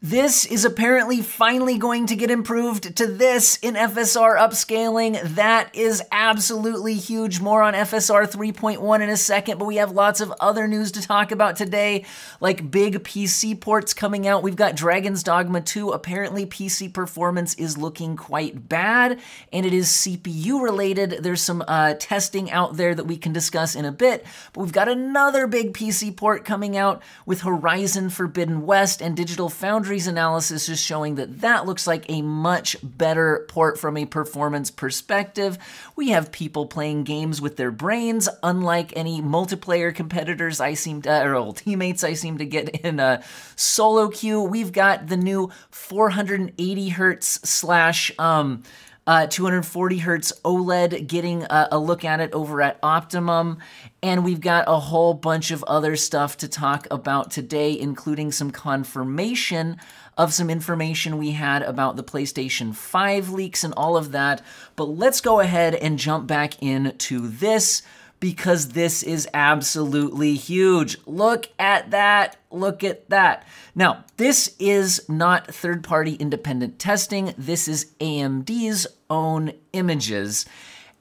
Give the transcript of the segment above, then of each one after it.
This is apparently finally going to get improved to this in FSR upscaling. That is absolutely huge. More on FSR 3.1 in a second, but we have lots of other news to talk about today, like big PC ports coming out. We've got Dragon's Dogma 2. Apparently PC performance is looking quite bad, and it is CPU related. There's some testing out there that we can discuss in a bit, but we've got another big PC port coming out with Horizon Forbidden West, and Digital Foundry's analysis is showing that that looks like a much better port from a performance perspective. We have people playing games with their brains, unlike any multiplayer competitors or teammates I seem to get in solo queue. We've got the new 480 hertz slash 240 hertz OLED getting a look at it over at Optimum. And we've got a whole bunch of other stuff to talk about today, including some confirmation of some information we had about the PlayStation 5 leaks and all of that. But let's go ahead and jump back into this, because this is absolutely huge. Look at that. Look at that. Now, this is not third-party independent testing. This is AMD's own images.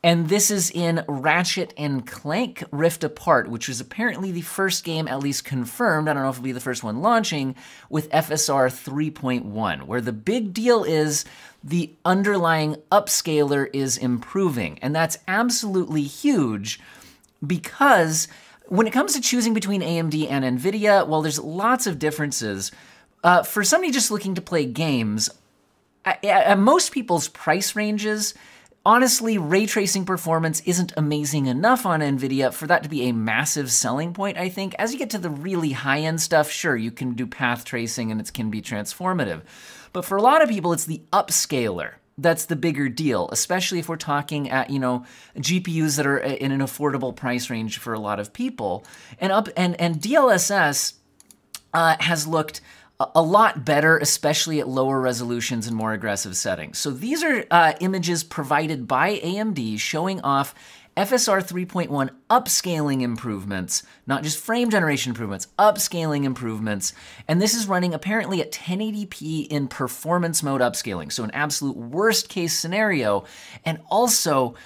And this is in Ratchet & Clank Rift Apart, which was apparently the first game at least confirmed, I don't know if it'll be the first one launching, with FSR 3.1, where the big deal is the underlying upscaler is improving. And that's absolutely huge, because when it comes to choosing between AMD and Nvidia, well, there's lots of differences. For somebody just looking to play games, at most people's price ranges, honestly, ray tracing performance isn't amazing enough on Nvidia for that to be a massive selling point, I think. As you get to the really high-end stuff, sure, you can do path tracing and it can be transformative. But for a lot of people, it's the upscaler that's the bigger deal, especially if we're talking at, GPUs that are in an affordable price range for a lot of people. And DLSS has looked a lot better, especially at lower resolutions and more aggressive settings. So these are images provided by AMD showing off FSR 3.1 upscaling improvements, not just frame generation improvements, upscaling improvements. And this is running apparently at 1080p in performance mode upscaling, so an absolute worst case scenario. And also,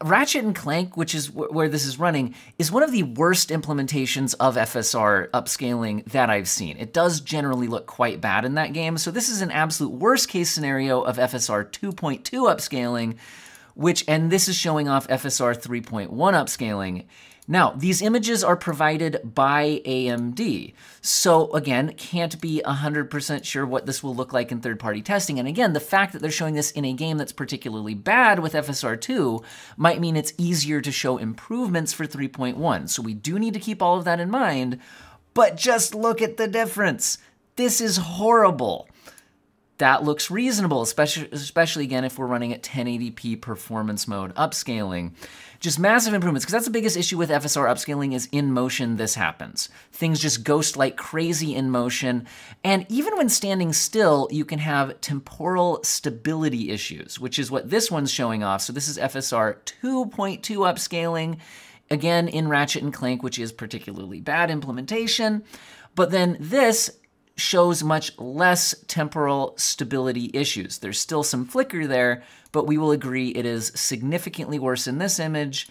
Ratchet & Clank, which is where this is running, is one of the worst implementations of FSR upscaling that I've seen. It does generally look quite bad in that game, so this is an absolute worst case scenario of FSR 2.2 upscaling, and this is showing off FSR 3.1 upscaling. Now, these images are provided by AMD, so again, can't be 100% sure what this will look like in third-party testing. And again, the fact that they're showing this in a game that's particularly bad with FSR 2 might mean it's easier to show improvements for 3.1. So we do need to keep all of that in mind, but just look at the difference. This is horrible. That looks reasonable, especially again, if we're running at 1080p performance mode upscaling. Just massive improvements, because that's the biggest issue with FSR upscaling is in motion this happens. Things just ghost like crazy in motion, and even when standing still, you can have temporal stability issues, which is what this one's showing off. So this is FSR 2.2 upscaling, again in Ratchet & Clank, which is particularly bad implementation, but then this shows much less temporal stability issues. There's still some flicker there, but we will agree it is significantly worse in this image,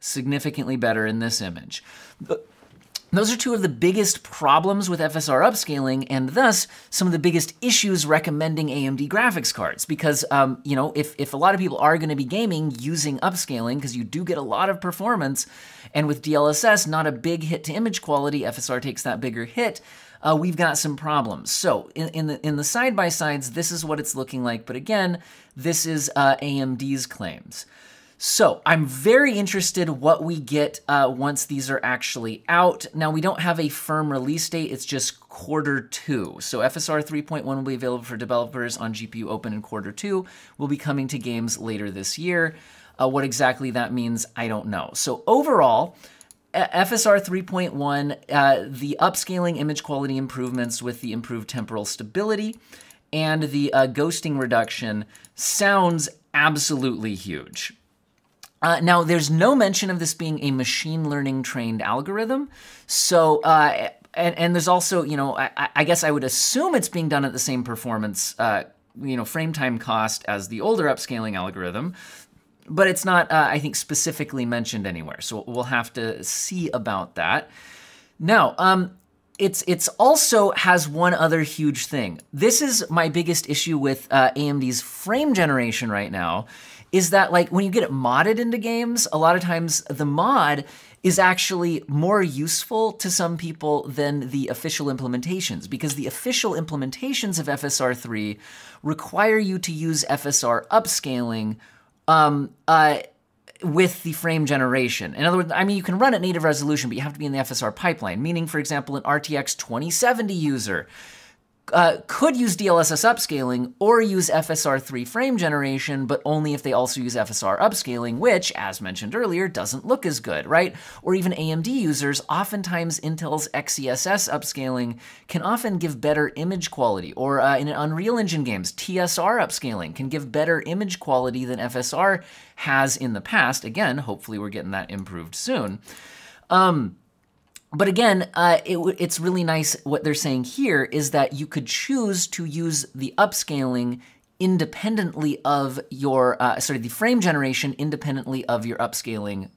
significantly better in this image. Those are two of the biggest problems with FSR upscaling, and thus some of the biggest issues recommending AMD graphics cards. Because, if a lot of people are going to be gaming using upscaling, because you do get a lot of performance, and with DLSS, not a big hit to image quality, FSR takes that bigger hit, we've got some problems. So in the side-by-sides, this is what it's looking like. But again, this is AMD's claims. So I'm very interested what we get once these are actually out. Now, we don't have a firm release date. It's just Q2. So FSR 3.1 will be available for developers on GPU Open in Q2. Will be coming to games later this year. What exactly that means, I don't know. So overall, FSR 3.1, the upscaling image quality improvements with the improved temporal stability and the ghosting reduction sounds absolutely huge. Now, there's no mention of this being a machine learning trained algorithm. So and there's also, you know, I guess I would assume it's being done at the same performance, you know, frame time cost as the older upscaling algorithm, but it's not, I think, specifically mentioned anywhere. So we'll have to see about that. Now, it's also has one other huge thing. This is my biggest issue with AMD's frame generation right now, is that like when you get it modded into games, a lot of times the mod is actually more useful to some people than the official implementations, because the official implementations of FSR 3 require you to use FSR upscaling with the frame generation. In other words, I mean, you can run at native resolution, but you have to be in the FSR pipeline, meaning, for example, an RTX 2070 user could use DLSS upscaling or use FSR 3 frame generation, but only if they also use FSR upscaling, which, as mentioned earlier, doesn't look as good, right? Or even AMD users, oftentimes Intel's XeSS upscaling can often give better image quality, or in Unreal Engine games, TSR upscaling can give better image quality than FSR has in the past. Again, hopefully we're getting that improved soon. But again, it's really nice what they're saying here is that you could choose to use the upscaling independently of your, the frame generation independently of your upscaling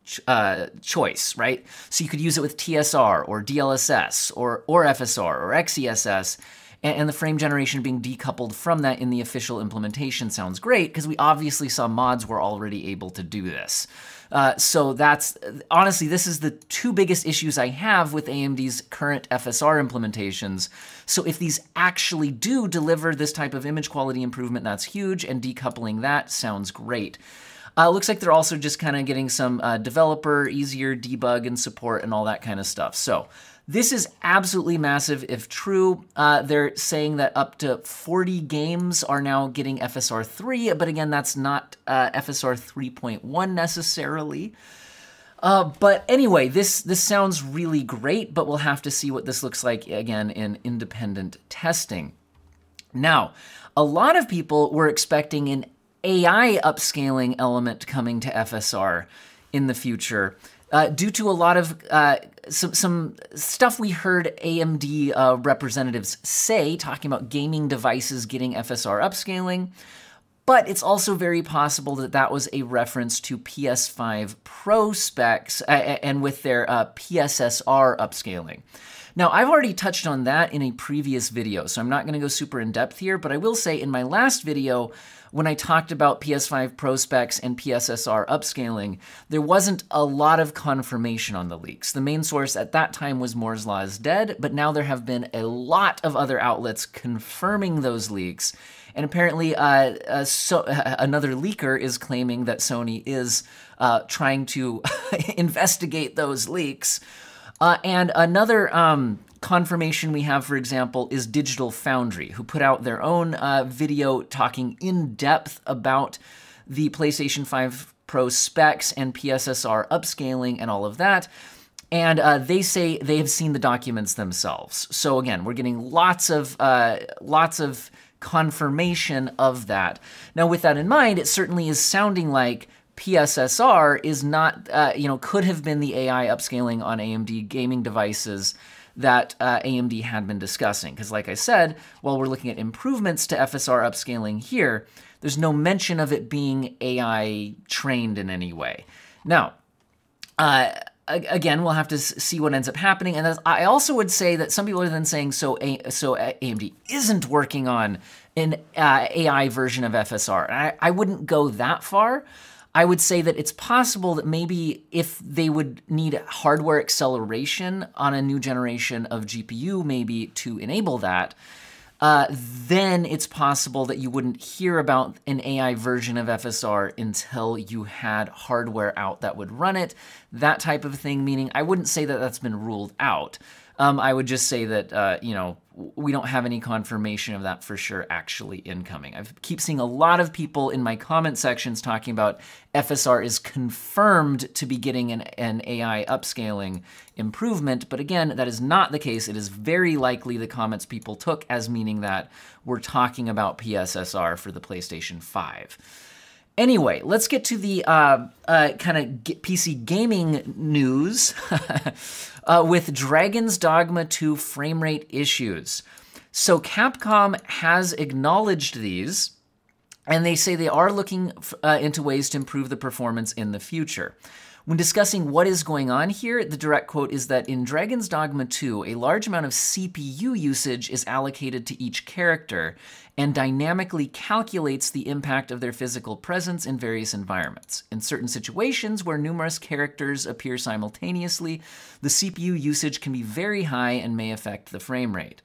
choice, right? So you could use it with TSR or DLSS or FSR or XeSS, and the frame generation being decoupled from that in the official implementation sounds great, because we obviously saw mods were already able to do this. So that's, honestly, this is the two biggest issues I have with AMD's current FSR implementations. So if these actually do deliver this type of image quality improvement, that's huge, and decoupling that sounds great. Looks like they're also just kind of getting some developer, easier debug and support and all that kind of stuff. So this is absolutely massive if true. They're saying that up to 40 games are now getting FSR 3, but again, that's not FSR 3.1 necessarily. But anyway, this sounds really great, but we'll have to see what this looks like, again, in independent testing. Now, a lot of people were expecting an AI upscaling element coming to FSR in the future, due to a lot of some stuff we heard AMD representatives say, talking about gaming devices getting FSR upscaling. But it's also very possible that that was a reference to PS5 Pro specs and with their PSSR upscaling. Now, I've already touched on that in a previous video, so I'm not going to go super in depth here, but I will say in my last video, when I talked about PS5 Pro specs and PSSR upscaling, there wasn't a lot of confirmation on the leaks. The main source at that time was Moore's Law is dead, but now there have been a lot of other outlets confirming those leaks. And apparently another leaker is claiming that Sony is trying to investigate those leaks. And another confirmation we have, for example, is Digital Foundry, who put out their own video talking in depth about the PlayStation 5 Pro specs and PSSR upscaling and all of that. And they say they have seen the documents themselves. So again, we're getting lots of confirmation of that. Now, with that in mind, it certainly is sounding like PSSR is not, could have been the AI upscaling on AMD gaming devices that AMD had been discussing. Because like I said, while we're looking at improvements to FSR upscaling here, there's no mention of it being AI trained in any way. Now, again, we'll have to see what ends up happening. And I also would say that some people are then saying, so AMD isn't working on an AI version of FSR. And I wouldn't go that far. I would say that it's possible that maybe if they would need hardware acceleration on a new generation of GPU, maybe to enable that, then it's possible that you wouldn't hear about an AI version of FSR until you had hardware out that would run it. That type of thing, meaning I wouldn't say that that's been ruled out. I would just say that, we don't have any confirmation of that for sure actually incoming. I keep seeing a lot of people in my comment sections talking about FSR is confirmed to be getting an AI upscaling improvement, but again, that is not the case. It is very likely the comments people took as meaning that we're talking about PSSR for the PlayStation 5. Anyway, let's get to the kind of PC gaming news with Dragon's Dogma 2 frame rate issues. So Capcom has acknowledged these, and they say they are looking into ways to improve the performance in the future. When discussing what is going on here, the direct quote is that in Dragon's Dogma 2, a large amount of CPU usage is allocated to each character and dynamically calculates the impact of their physical presence in various environments. In certain situations where numerous characters appear simultaneously, the CPU usage can be very high and may affect the frame rate.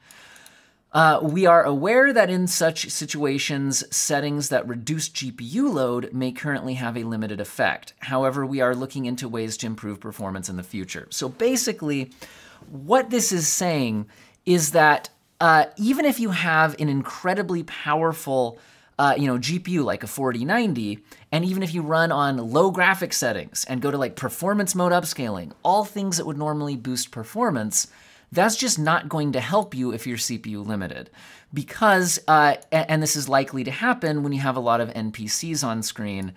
We are aware that in such situations, settings that reduce GPU load may currently have a limited effect. However, we are looking into ways to improve performance in the future. So basically, what this is saying is that even if you have an incredibly powerful GPU like a 4090, and even if you run on low graphics settings and go to like performance mode upscaling, all things that would normally boost performance, that's just not going to help you if you're CPU limited, because, and this is likely to happen when you have a lot of NPCs on screen,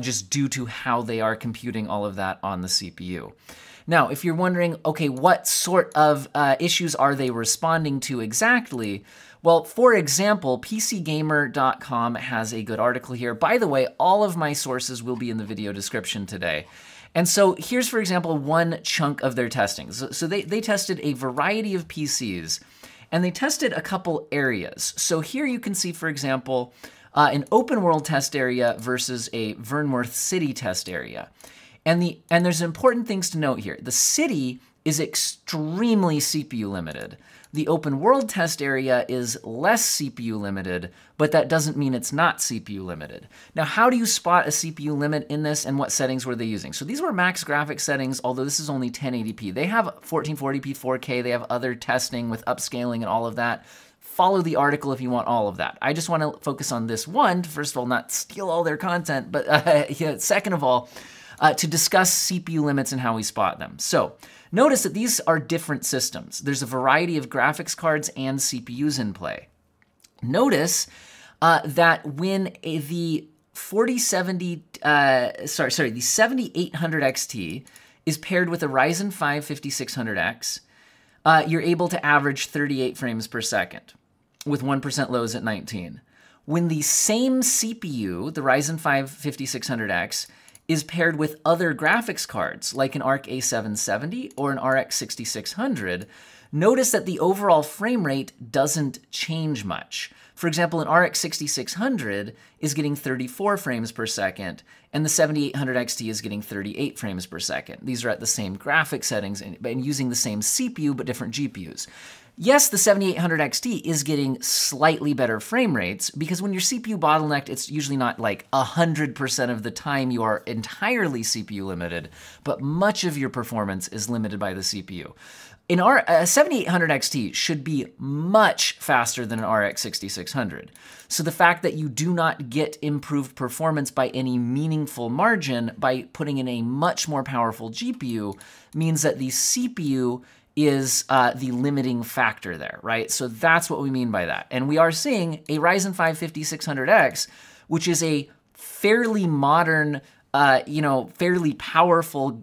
just due to how they are computing all of that on the CPU. Now, if you're wondering, okay, what sort of issues are they responding to exactly? Well, for example, PCGamer.com has a good article here. By the way, all of my sources will be in the video description today. And so here's, for example, one chunk of their testing. So they tested a variety of PCs, and they tested a couple areas. So here you can see, for example, an open world test area versus a Vernworth City test area. And there's important things to note here. The city is extremely CPU limited. The open world test area is less CPU limited, but that doesn't mean it's not CPU limited. Now, how do you spot a CPU limit in this, and what settings were they using? So these were max graphics settings, although this is only 1080p. They have 1440p 4K, they have other testing with upscaling and all of that. Follow the article if you want all of that. I just want to focus on this one, to first of all, not steal all their content, but second of all, to discuss CPU limits and how we spot them. So notice that these are different systems. There's a variety of graphics cards and CPUs in play. Notice that when the 7800 XT is paired with a Ryzen 5 5600X, you're able to average 38 frames per second with 1% lows at 19. When the same CPU, the Ryzen 5 5600X, is paired with other graphics cards like an ARC A770 or an RX 6600, notice that the overall frame rate doesn't change much. For example, an RX 6600 is getting 34 frames per second, and the 7800 XT is getting 38 frames per second. These are at the same graphic settings and using the same CPU but different GPUs. Yes, the 7800 XT is getting slightly better frame rates, because when you're CPU bottlenecked, it's usually not like 100% of the time you are entirely CPU limited, but much of your performance is limited by the CPU. In our 7800 XT should be much faster than an RX 6600. So the fact that you do not get improved performance by any meaningful margin by putting in a much more powerful GPU means that the CPU is the limiting factor there, right? So that's what we mean by that. And we are seeing a Ryzen 5 5600X, which is a fairly modern, fairly powerful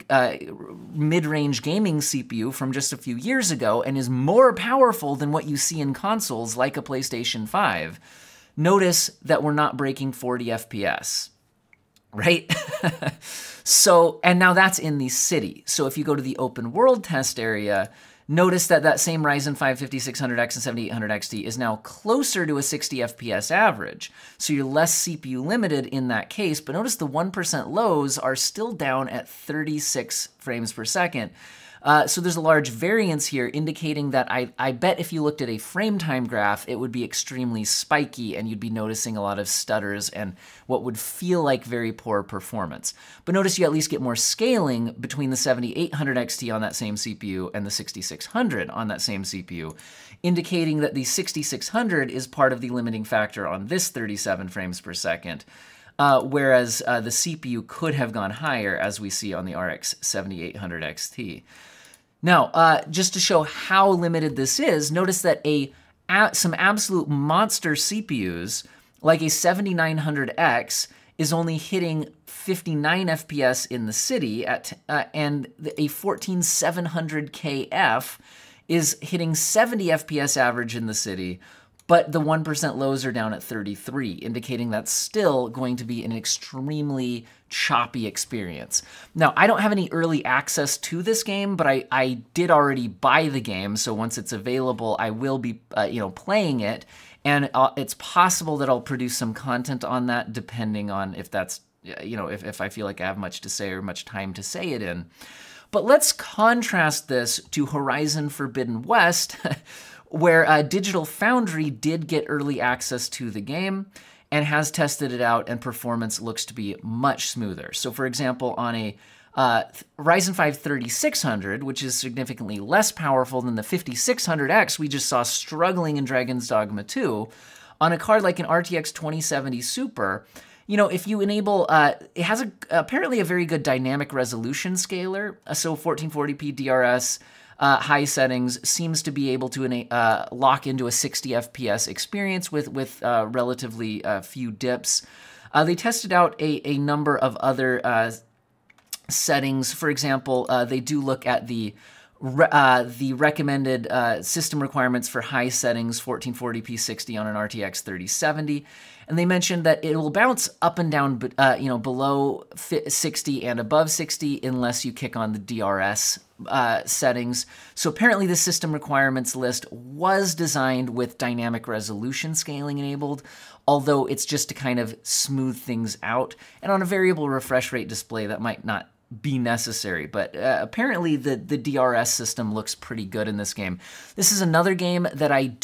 mid-range gaming CPU from just a few years ago, and is more powerful than what you see in consoles like a PlayStation 5. Notice that we're not breaking 40 FPS, right? So, and now that's in the city. So if you go to the open world test area, notice that that same Ryzen 5 5600X and 7800 XT is now closer to a 60 FPS average. So you're less CPU limited in that case, but notice the 1% lows are still down at 36 frames per second. So there's a large variance here, indicating that I bet if you looked at a frame time graph, it would be extremely spiky and you'd be noticing a lot of stutters and what would feel like very poor performance. But notice you at least get more scaling between the 7800 XT on that same CPU and the 6600 on that same CPU, indicating that the 6600 is part of the limiting factor on this 37 frames per second. Whereas the CPU could have gone higher, as we see on the RX 7800 XT. Now, just to show how limited this is, notice that some absolute monster CPUs, like a 7900X, is only hitting 59 FPS in the city, and a 14700KF is hitting 70 FPS average in the city, but the 1% lows are down at 33, indicating that's still going to be an extremely choppy experience. Now, I don't have any early access to this game, but I did already buy the game, so once it's available, I will be playing it, and it's possible that I'll produce some content on that, depending on if that's, if I feel like I have much to say or much time to say it in. But let's contrast this to Horizon Forbidden West, where Digital Foundry did get early access to the game and has tested it out, and performance looks to be much smoother. So for example, on a Ryzen 5 3600, which is significantly less powerful than the 5600X we just saw struggling in Dragon's Dogma 2, on a card like an RTX 2070 Super, if you enable, it has apparently a very good dynamic resolution scaler, so 1440p DRS, high settings, seems to be able to lock into a 60 FPS experience with relatively few dips. They tested out a number of other settings. For example, they do look at the recommended system requirements for high settings, 1440p 60 on an RTX 3070. And they mentioned that it will bounce up and down, below 60 and above 60 unless you kick on the DRS settings. So apparently the system requirements list was designed with dynamic resolution scaling enabled, although it's just to kind of smooth things out. And on a variable refresh rate display, that might not be necessary, but apparently the DRS system looks pretty good in this game. This is another game that I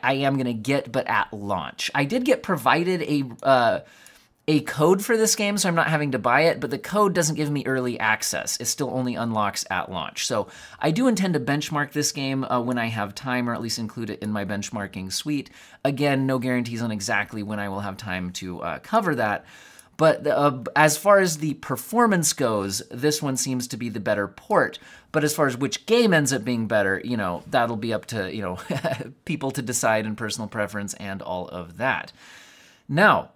am gonna get, but at launch. I did get provided a code for this game, so I'm not having to buy it, but the code doesn't give me early access. It still only unlocks at launch. So I do intend to benchmark this game when I have time, or at least include it in my benchmarking suite. Again, no guarantees on exactly when I will have time to cover that. But as far as the performance goes, this one seems to be the better port. But as far as which game ends up being better, that'll be up to, people to decide, and personal preference and all of that. Now,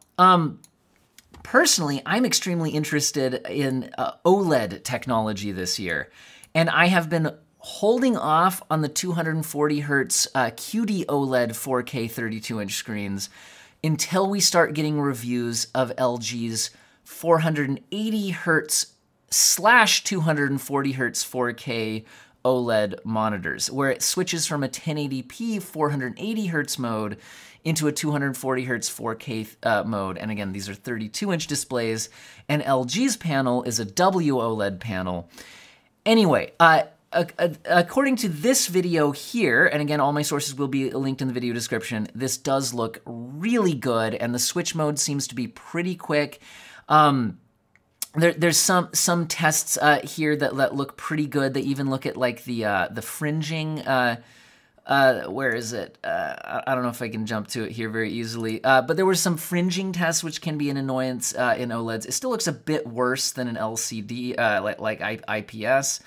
personally, I'm extremely interested in OLED technology this year. And I have been holding off on the 240 hertz QD OLED 4K 32-inch screens until we start getting reviews of LG's 480 hertz / 240 hertz 4K OLED monitors, where it switches from a 1080p 480 hertz mode into a 240 hertz 4K mode. And again, these are 32-inch displays, and LG's panel is a WOLED panel. Anyway, according to this video here, and again, all my sources will be linked in the video description, this does look really good, and the switch mode seems to be pretty quick. There's some tests here that look pretty good. They even look at like the fringing. Where is it? I don't know if I can jump to it here very easily. But there were some fringing tests, which can be an annoyance in OLEDs. It still looks a bit worse than an LCD, like IPS.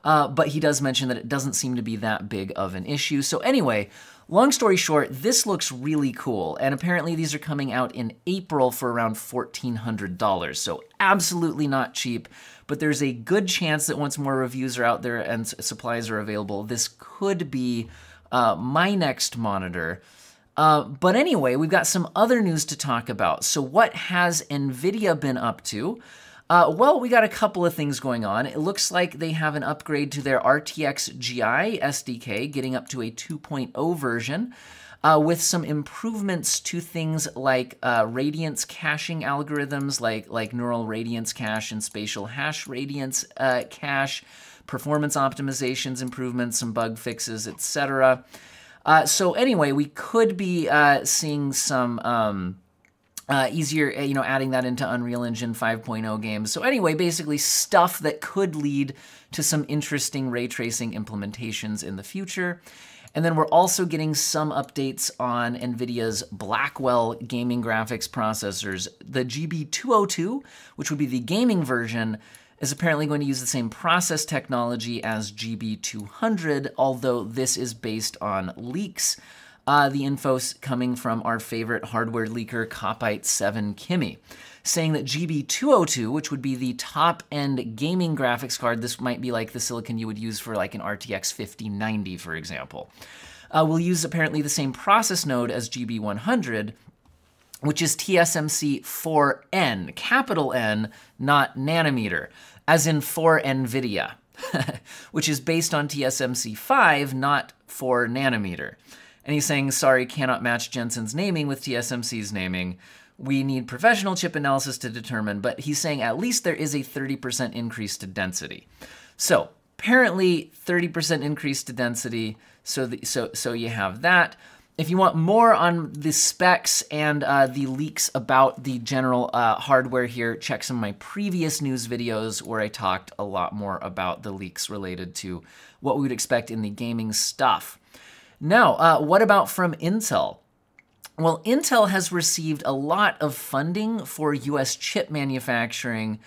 But he does mention that it doesn't seem to be that big of an issue. So anyway, long story short, this looks really cool. And apparently these are coming out in April for around $1,400. So absolutely not cheap. But there's a good chance that once more reviews are out there and supplies are available, this could be my next monitor. But anyway, we've got some other news to talk about. So what has Nvidia been up to? Well, we got a couple of things going on. It looks like they have an upgrade to their RTXGI SDK, getting up to a 2.0 version, with some improvements to things like radiance caching algorithms, like neural radiance cache and spatial hash radiance cache, performance optimizations, improvements, some bug fixes, etc. So anyway, we could be seeing some easier, adding that into Unreal Engine 5.0 games. So anyway, basically stuff that could lead to some interesting ray tracing implementations in the future. And then we're also getting some updates on Nvidia's Blackwell gaming graphics processors. The GB202, which would be the gaming version, is apparently going to use the same process technology as GB200, although this is based on leaks The info's coming from our favorite hardware leaker, Copite7 Kimmy, saying that GB202, which would be the top-end gaming graphics card, this might be like the silicon you would use for like an RTX 5090, for example, will use apparently the same process node as GB100, which is TSMC 4N, capital N, not nanometer, as in for Nvidia, which is based on TSMC 5, not 4 nanometer. And he's saying, sorry, cannot match Jensen's naming with TSMC's naming. We need professional chip analysis to determine, but he's saying at least there is a 30% increase to density. So apparently 30% increase to density, so you have that. If you want more on the specs and the leaks about the general hardware here, check some of my previous news videos where I talked a lot more about the leaks related to what we would expect in the gaming stuff. Now, what about from Intel? Well, Intel has received a lot of funding for US chip manufacturing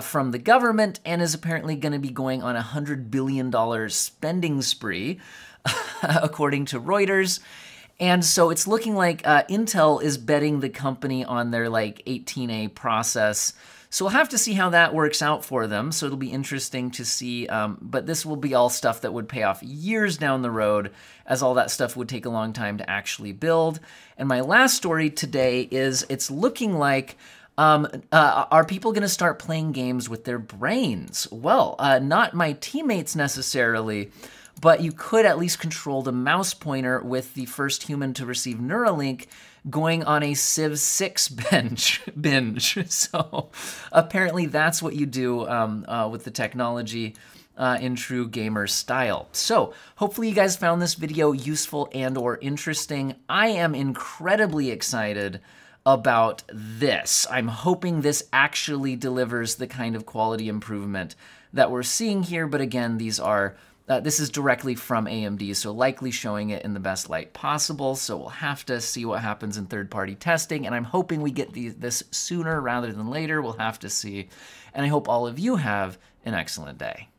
from the government and is apparently going to be going on a $100 billion spending spree, according to Reuters. And so it's looking like Intel is betting the company on their like 18A process. So we'll have to see how that works out for them. So it'll be interesting to see, but this will be all stuff that would pay off years down the road, as all that stuff would take a long time to actually build. And my last story today is it's looking like, are people going to start playing games with their brains? Well, not my teammates necessarily, but you could at least control the mouse pointer with the first human to receive Neuralink going on a Civ 6 binge. So apparently that's what you do with the technology in true gamer style. So hopefully you guys found this video useful and or interesting. I am incredibly excited about this. I'm hoping this actually delivers the kind of quality improvement that we're seeing here, but again, these are this is directly from AMD, so likely showing it in the best light possible, so we'll have to see what happens in third-party testing, and I'm hoping we get this sooner rather than later. We'll have to see, and I hope all of you have an excellent day.